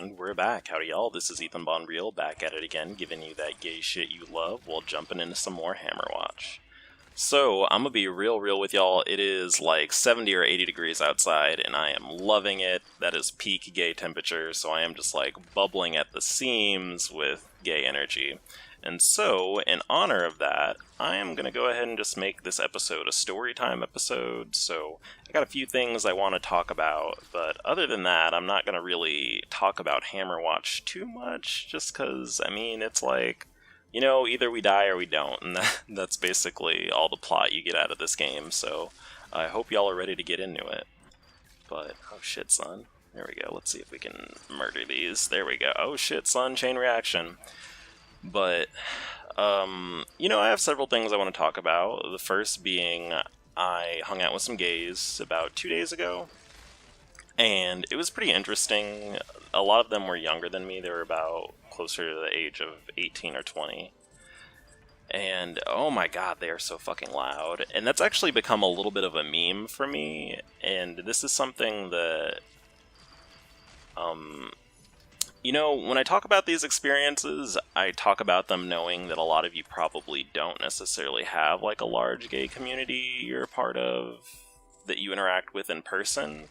And we're back. Howdy y'all, this is Ethan Bonreal, back at it again, giving you that gay shit you love while jumping into some more Hammerwatch. So, I'm gonna be real with y'all. It is like 70 or 80 degrees outside, and I am loving it. That is peak gay temperature, so I am just like bubbling at the seams with gay energy. And so, in honor of that, I am going to go ahead and just make this episode a story time episode. So, I got a few things I want to talk about, but other than that, I'm not going to really talk about Hammerwatch too much, just because, I mean, it's like, you know, either we die or we don't, and that's basically all the plot you get out of this game, so I hope y'all are ready to get into it. But, oh shit, son. There we go. Let's see if we can murder these. There we go. Oh shit, son, chain reaction. But, you know, I have several things I want to talk about. The first being, I hung out with some gays about 2 days ago, and it was pretty interesting. A lot of them were younger than me. They were about closer to the age of 18 or 20. And, oh my god, they are so fucking loud. And that's actually become a little bit of a meme for me, and this is something that, you know, when I talk about these experiences, I talk about them knowing that a lot of you probably don't necessarily have, like, a large gay community you're a part of, that you interact with in person,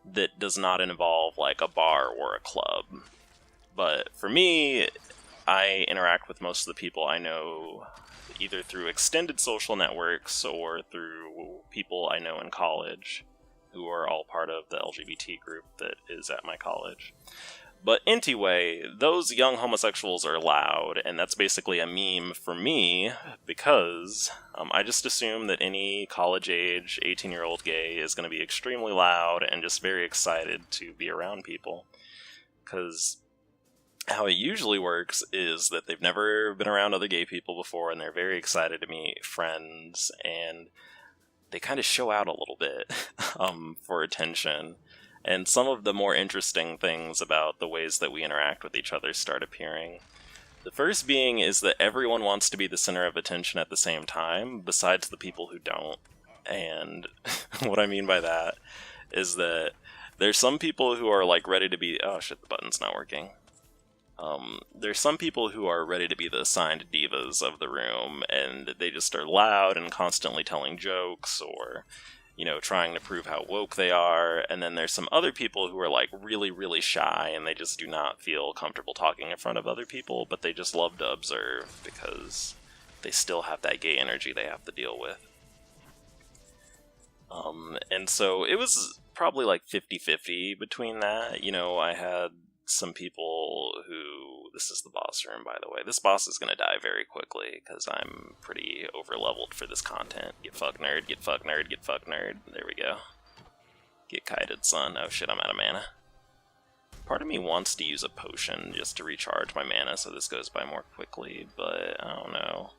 that does not involve, like, a bar or a club. But for me, I interact with most of the people I know either through extended social networks or through people I know in college, who are all part of the LGBT group that is at my college. But anyway, those young homosexuals are loud, and that's basically a meme for me, because I just assume that any college-age, 18-year-old gay is going to be extremely loud and just very excited to be around people. Because how it usually works is that they've never been around other gay people before, and they're very excited to meet friends, and they kind of show out a little bit for attention. And some of the more interesting things about the ways that we interact with each other start appearing. The first being is that everyone wants to be the center of attention at the same time, besides the people who don't. And what I mean by that is that there's some people who are like ready to be... Oh shit, the button's not working. There's some people who are ready to be the assigned divas of the room, and they just are loud and constantly telling jokes, or, you know, trying to prove how woke they are. And then there's some other people who are like really shy, and they just do not feel comfortable talking in front of other people, but they just love to observe because they still have that gay energy they have to deal with. And so it was probably like 50-50 between that. You know, I had some people who... This is the boss room, by the way. This boss is going to die very quickly, because I'm pretty over-leveled for this content. Get fucked, nerd. Get fucked, nerd. Get fucked, nerd. There we go. Get kited, son. Oh shit, I'm out of mana. Part of me wants to use a potion just to recharge my mana so this goes by more quickly, but I don't know.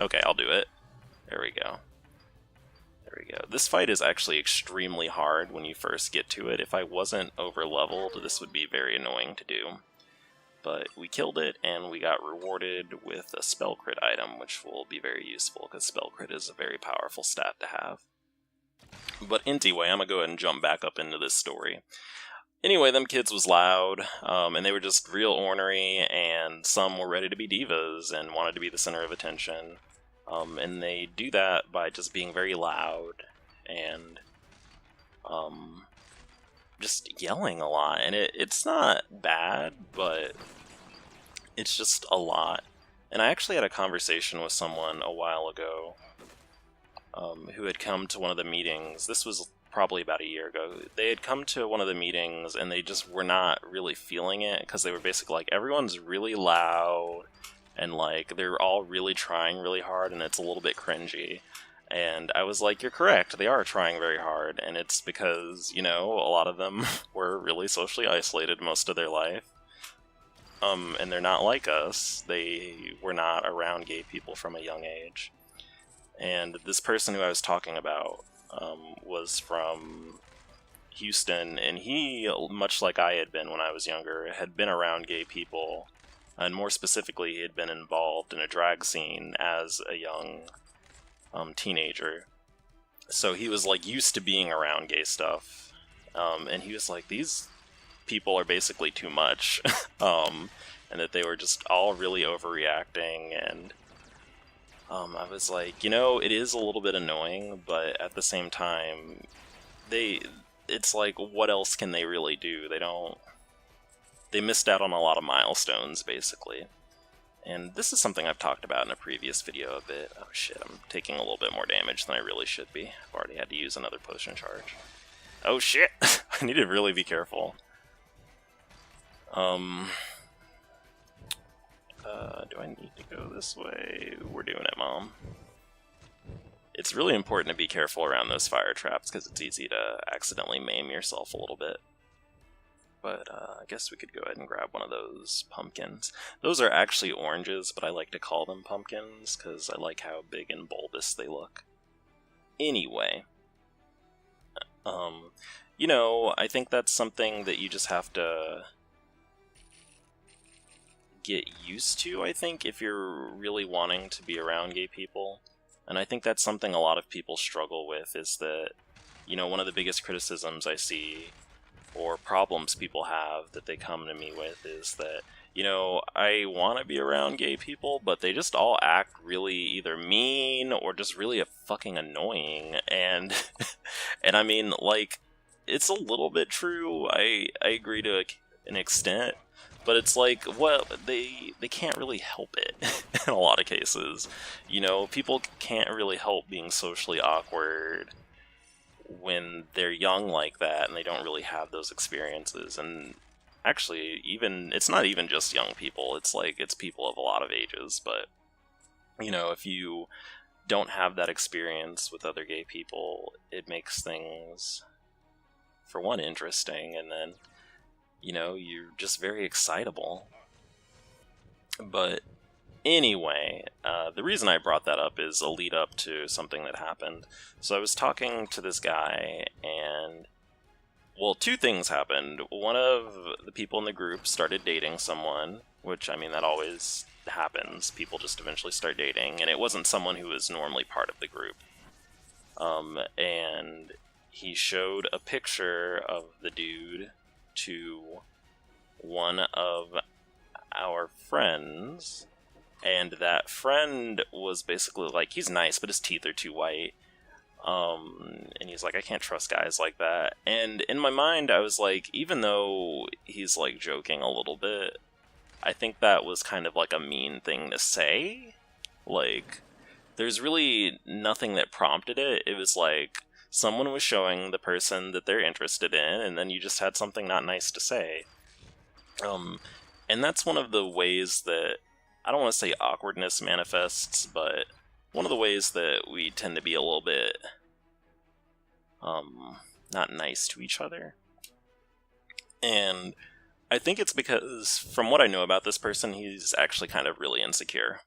Okay, I'll do it. There we go. There we go. This fight is actually extremely hard when you first get to it. If I wasn't over-leveled, this would be very annoying to do. But we killed it, and we got rewarded with a spell crit item, which will be very useful, because spell crit is a very powerful stat to have. But anyway, I'm gonna go ahead and jump back up into this story. Anyway, them kids was loud, and they were just real ornery, and some were ready to be divas and wanted to be the center of attention. And they do that by just being very loud and just yelling a lot. And it's not bad, but it's just a lot. And I actually had a conversation with someone a while ago who had come to one of the meetings. This was probably about a year ago. They had come to one of the meetings, and they just were not really feeling it, because they were basically like, everyone's really loud, and like they're all really trying really hard, and it's a little bit cringy. And I was like, you're correct, they are trying very hard, and it's because, you know, a lot of them were really socially isolated most of their life. And they're not like us. They were not around gay people from a young age. And this person who I was talking about was from Houston, and he, much like I had been when I was younger, had been around gay people. And more specifically, he had been involved in a drag scene as a young teenager. So he was like used to being around gay stuff. And he was like, these people are basically too much, and that they were just all really overreacting, and I was like, you know, it is a little bit annoying, but at the same time, it's like, what else can they really do? They missed out on a lot of milestones, basically. And this is something I've talked about in a previous video a bit. Oh shit, I'm taking a little bit more damage than I really should be. I've already had to use another potion charge. Oh shit! I need to really be careful. Do I need to go this way? We're doing it, Mom. It's really important to be careful around those fire traps, because it's easy to accidentally maim yourself a little bit. But I guess we could go ahead and grab one of those pumpkins. Those are actually oranges, but I like to call them pumpkins, because I like how big and bulbous they look. Anyway. You know, I think that's something that you just have to get used to, I think, if you're really wanting to be around gay people. And I think that's something a lot of people struggle with, is that, you know, one of the biggest criticisms I see, or problems people have that they come to me with, is that, you know, I want to be around gay people, but they just all act really either mean or just really fucking annoying. And, and I mean, like, it's a little bit true. I agree to an extent. But it's like, well, they can't really help it in a lot of cases. You know, people can't really help being socially awkward when they're young like that and they don't really have those experiences. And actually, it's not even just young people. It's like, it's people of a lot of ages. But, you know, if you don't have that experience with other gay people, it makes things, for one, interesting, and then, you know, you're just very excitable. But anyway, the reason I brought that up is a lead up to something that happened. So I was talking to this guy, and, well, two things happened. One of the people in the group started dating someone, which, I mean, that always happens. People just eventually start dating, and it wasn't someone who was normally part of the group. And he showed a picture of the dude to one of our friends, and that friend was basically like, he's nice, but his teeth are too white. And he's like, I can't trust guys like that. And in my mind, I was like, even though he's like joking a little bit, I think that was kind of like a mean thing to say. Like, there's really nothing that prompted it. It was like, someone was showing the person that they're interested in, and then you just had something not nice to say. And that's one of the ways that, I don't want to say awkwardness manifests, but one of the ways that we tend to be a little bit, not nice to each other. And I think it's because, from what I know about this person, he's actually kind of really insecure.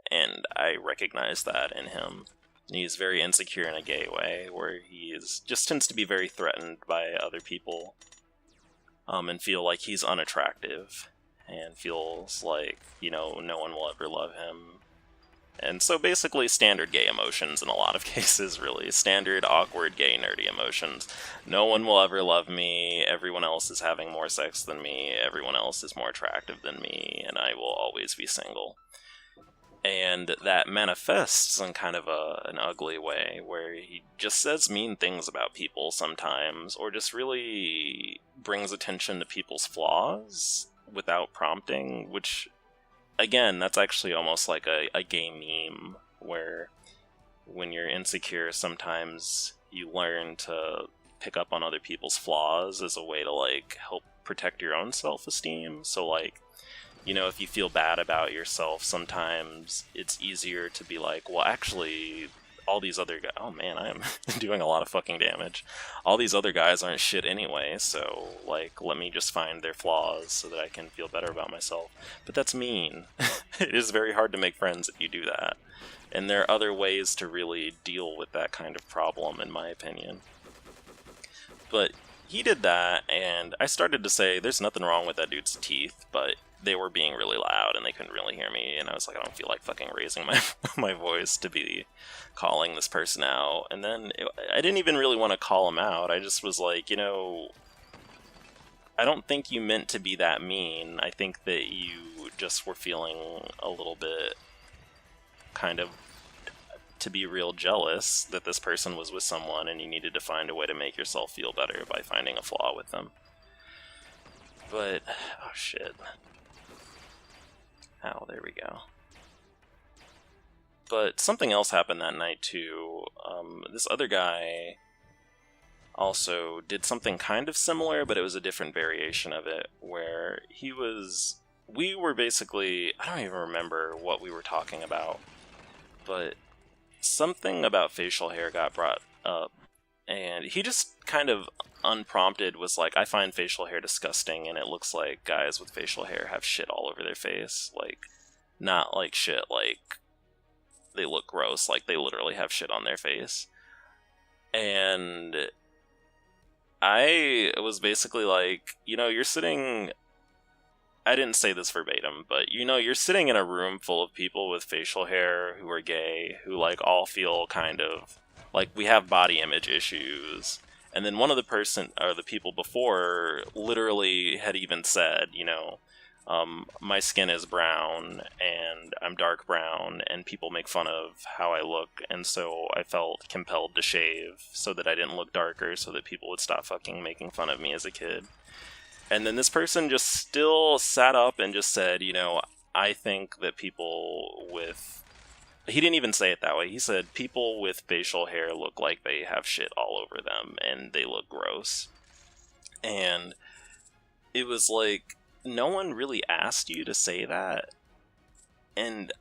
And I recognize that in him. He's very insecure in a gay way, where he just tends to be very threatened by other people, and feel like he's unattractive, and feels like, you know, no one will ever love him. And so basically standard gay emotions in a lot of cases, really. Standard, awkward, gay, nerdy emotions. No one will ever love me, everyone else is having more sex than me, everyone else is more attractive than me, and I will always be single. And that manifests in kind of an ugly way, where he just says mean things about people sometimes, or just really brings attention to people's flaws without prompting, which, again, that's actually almost like a gay meme, where when you're insecure, sometimes you learn to pick up on other people's flaws as a way to, like, help protect your own self-esteem. So, like, you know, if you feel bad about yourself, sometimes it's easier to be like, well, actually, all these other guys... Oh, man, I am doing a lot of fucking damage. All these other guys aren't shit anyway, so, like, let me just find their flaws so that I can feel better about myself. But that's mean. It is very hard to make friends if you do that. And there are other ways to really deal with that kind of problem, in my opinion. But he did that, and I started to say, there's nothing wrong with that dude's teeth, but they were being really loud and they couldn't really hear me, and I was like, I don't feel like fucking raising my voice to be calling this person out. And then I didn't even really want to call him out. I just was like, you know, I don't think you meant to be that mean. I think that you just were feeling a little bit kind of to be real jealous that this person was with someone and you needed to find a way to make yourself feel better by finding a flaw with them. But, oh shit. Oh, there we go. But something else happened that night too. This other guy also did something kind of similar, but it was a different variation of it, where we were basically, I don't even remember what we were talking about, but something about facial hair got brought up, and he just kind of unprompted was like, I find facial hair disgusting, and it looks like guys with facial hair have shit all over their face. Like, not like shit, like they look gross, like they literally have shit on their face. And I was basically like, you're sitting... I didn't say this verbatim, but you're sitting in a room full of people with facial hair who are gay, who like all feel kind of like we have body image issues. And then one of the people before literally had even said, my skin is brown and I'm dark brown and people make fun of how I look, and so I felt compelled to shave so that I didn't look darker, so that people would stop fucking making fun of me as a kid. And then this person just still sat up and just said, I think that people with... He didn't even say it that way. He said, people with facial hair look like they have shit all over them and they look gross. And it was like, no one really asked you to say that. And,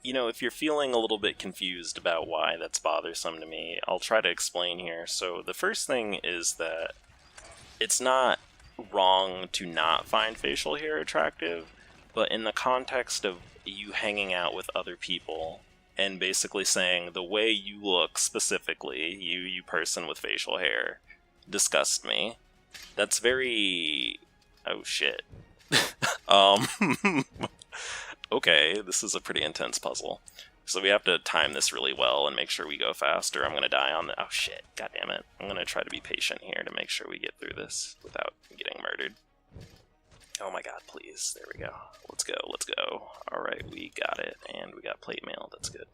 if you're feeling a little bit confused about why that's bothersome to me, I'll try to explain here. So the first thing is that it's not wrong to not find facial hair attractive, but in the context of you hanging out with other people and basically saying the way you look specifically, you person with facial hair, disgusts me. That's very... Oh shit. Okay, this is a pretty intense puzzle. So we have to time this really well and make sure we go fast, or I'm gonna die on the... Oh shit, god damn it. I'm gonna try to be patient here to make sure we get through this without getting murdered. Oh my god, please. There we go. Let's go, let's go. Alright, we got it, and we got plate mail, that's good.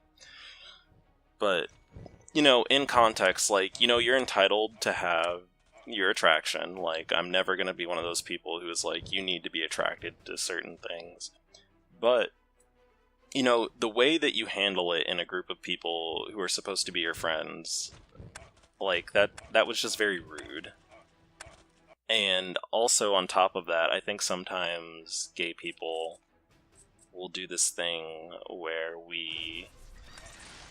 But, in context, like, you're entitled to have your attraction. Like, I'm never gonna be one of those people who is like, you need to be attracted to certain things. But... the way that you handle it in a group of people who are supposed to be your friends, like, that was just very rude. And also, on top of that, I think sometimes gay people will do this thing where we...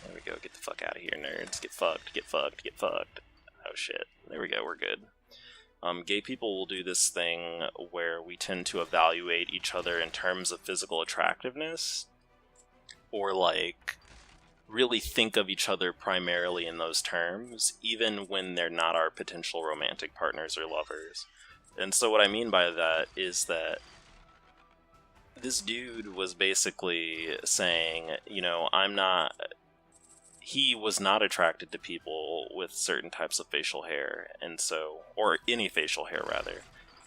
There we go, get the fuck out of here, nerds. Get fucked, get fucked, get fucked. Oh shit, there we go, we're good. Gay people will do this thing where we tend to evaluate each other in terms of physical attractiveness, or like really think of each other primarily in those terms, even when they're not our potential romantic partners or lovers. And so what I mean by that is that this dude was basically saying, he was not attracted to people with certain types of facial hair, and so, or any facial hair rather,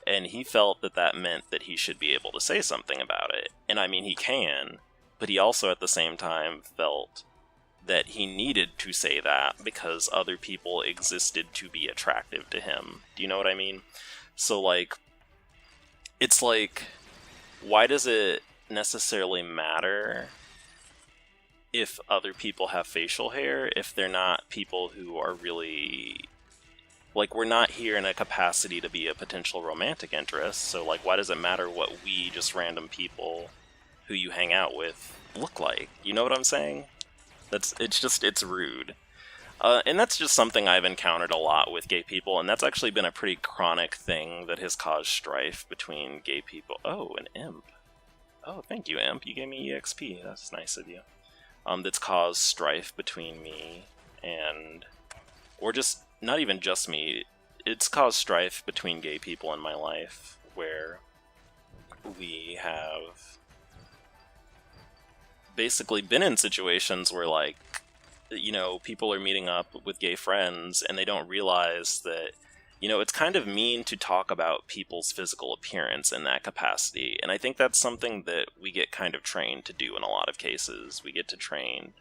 and he felt that meant that he should be able to say something about it. And I mean, he can, but he also at the same time felt that he needed to say that because other people existed to be attractive to him. Do you know what I mean? So, like, it's like, why does it necessarily matter if other people have facial hair if they're not people who are really... Like, we're not here in a capacity to be a potential romantic interest, so, like, why does it matter what we, just random people who you hang out with, look like? You know what I'm saying? It's rude. And that's just something I've encountered a lot with gay people, and that's actually been a pretty chronic thing that has caused strife between gay people. Oh, an imp. Oh, thank you, imp. You gave me EXP. That's nice of you. That's caused strife between me and... Or just... Not even just me. It's caused strife between gay people in my life, where we have basically been in situations where, like, people are meeting up with gay friends and they don't realize that, you know, it's kind of mean to talk about people's physical appearance in that capacity, and I think that's something that we get kind of trained to do in a lot of cases. We get trained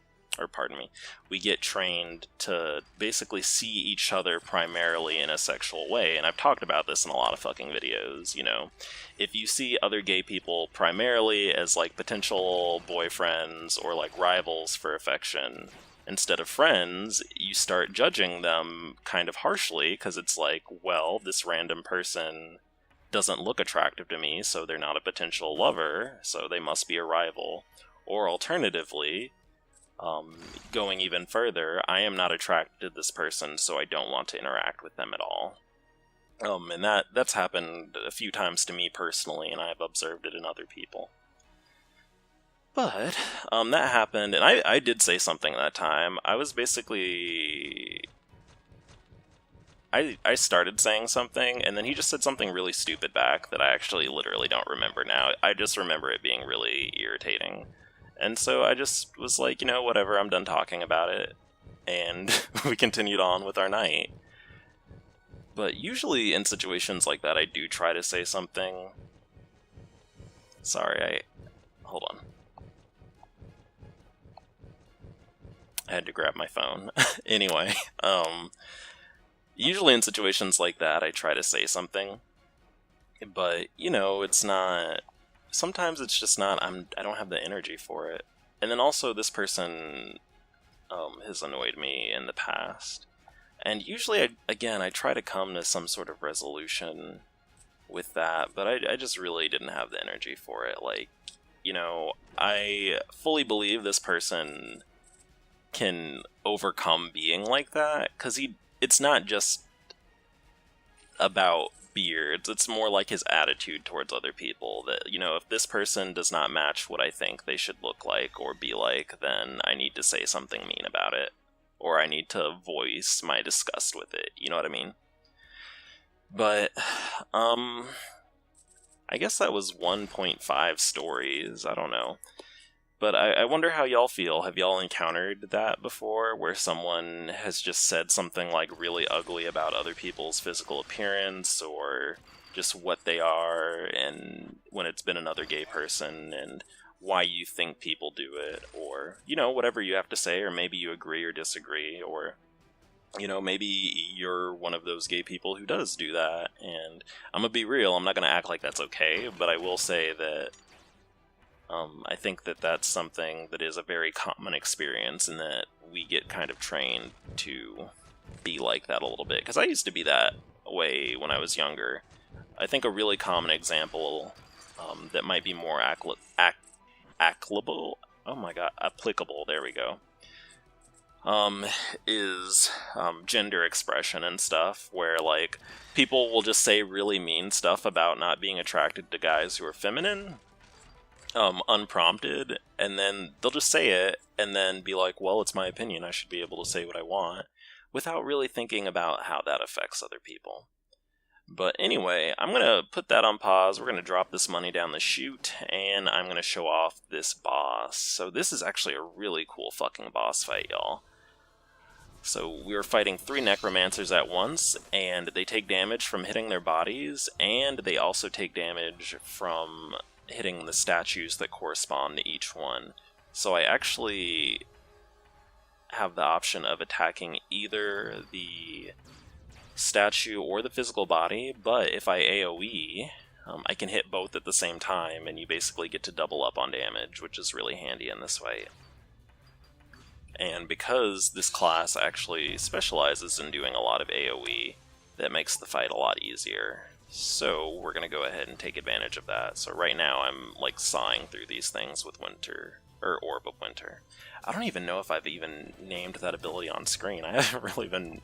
to basically see each other primarily in a sexual way, and I've talked about this in a lot of fucking videos, you know. If you see other gay people primarily as, like, potential boyfriends or, like, rivals for affection, instead of friends, you start judging them kind of harshly, because it's like, well, this random person doesn't look attractive to me, so they're not a potential lover, so they must be a rival. Or alternatively, going even further, I am not attracted to this person, so I don't want to interact with them at all. And that's happened a few times to me personally, and I've observed it in other people. But, that happened, and I did say something that time. I was basically... I started saying something, and then he just said something really stupid back that I actually literally don't remember now. I just remember it being really irritating. And so I just was like, you know, whatever, I'm done talking about it. And we continued on with our night. But usually in situations like that, I do try to say something. Sorry, hold on. I had to grab my phone. Anyway, usually in situations like that, I try to say something. But, you know, it's not... Sometimes it's just not, I don't have the energy for it. And then also this person has annoyed me in the past. And usually, I try to come to some sort of resolution with that, but I just really didn't have the energy for it. Like, you know, I fully believe this person can overcome being like that, because it's not just about beards, it's more like his attitude towards other people, that, you know, if this person does not match what I think they should look like or be like, then I need to say something mean about it, or I need to voice my disgust with it, you know what I mean? But, I guess that was 1.5 stories, I don't know. But I wonder how y'all feel. Have y'all encountered that before, where someone has just said something like really ugly about other people's physical appearance, or just what they are, and when it's been another gay person, and why you think people do it, or, you know, whatever you have to say, or maybe you agree or disagree, or, you know, maybe you're one of those gay people who does do that, and I'm gonna be real, I'm not gonna act like that's okay, but I will say that I think that that's something that is a very common experience, and that we get kind of trained to be like that a little bit. Because I used to be that way when I was younger. I think a really common example that might be more applicable, there we go, is gender expression and stuff, where, like, people will just say really mean stuff about not being attracted to guys who are feminine, unprompted, and then they'll just say it, and then be like, well, it's my opinion, I should be able to say what I want, without really thinking about how that affects other people. But anyway, I'm gonna put that on pause, we're gonna drop this money down the chute, and I'm gonna show off this boss. So this is actually a really cool fucking boss fight, y'all. So we're fighting 3 necromancers at once, and they take damage from hitting their bodies, and they also take damage from hitting the statues that correspond to each one. So I actually have the option of attacking either the statue or the physical body, but if I AoE, I can hit both at the same time, and you basically get to double up on damage, which is really handy in this fight. And because this class actually specializes in doing a lot of AoE, that makes the fight a lot easier. So we're going to go ahead and take advantage of that. So right now I'm like sawing through these things with Winter, or Orb of Winter. I don't even know if I've even named that ability on screen. I haven't really been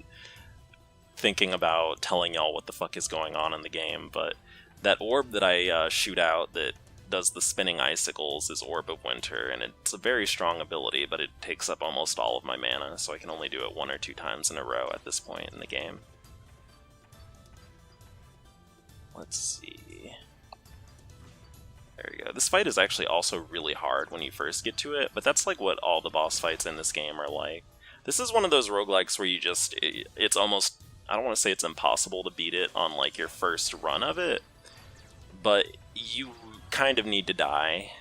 thinking about telling y'all what the fuck is going on in the game, but that orb that I shoot out that does the spinning icicles is Orb of Winter, and it's a very strong ability, but it takes up almost all of my mana, so I can only do it 1 or 2 times in a row at this point in the game. Let's see. There we go. This fight is actually also really hard when you first get to it, but that's like what all the boss fights in this game are like. This is one of those roguelikes where you just, it's almost I don't want to say it's impossible to beat it on like your first run of it, but you kind of need to die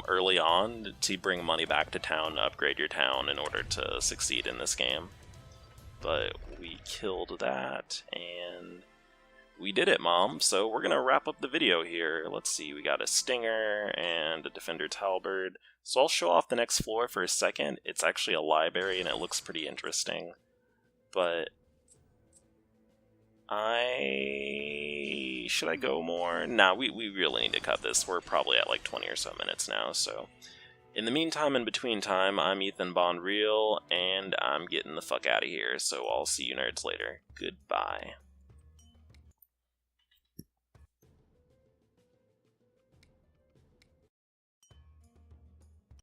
early on to bring money back to town to upgrade your town in order to succeed in this game. But we killed that, and we did it, Mom. So we're gonna wrap up the video here. Let's see, we got a Stinger and a Defender's Halberd. So I'll show off the next floor for a second. It's actually a library, and it looks pretty interesting. But should I go more? Nah, we really need to cut this. We're probably at like 20 or so minutes now, so... In the meantime, in between time, I'm Ethan Bonreal, and I'm getting the fuck out of here, so I'll see you nerds later. Goodbye.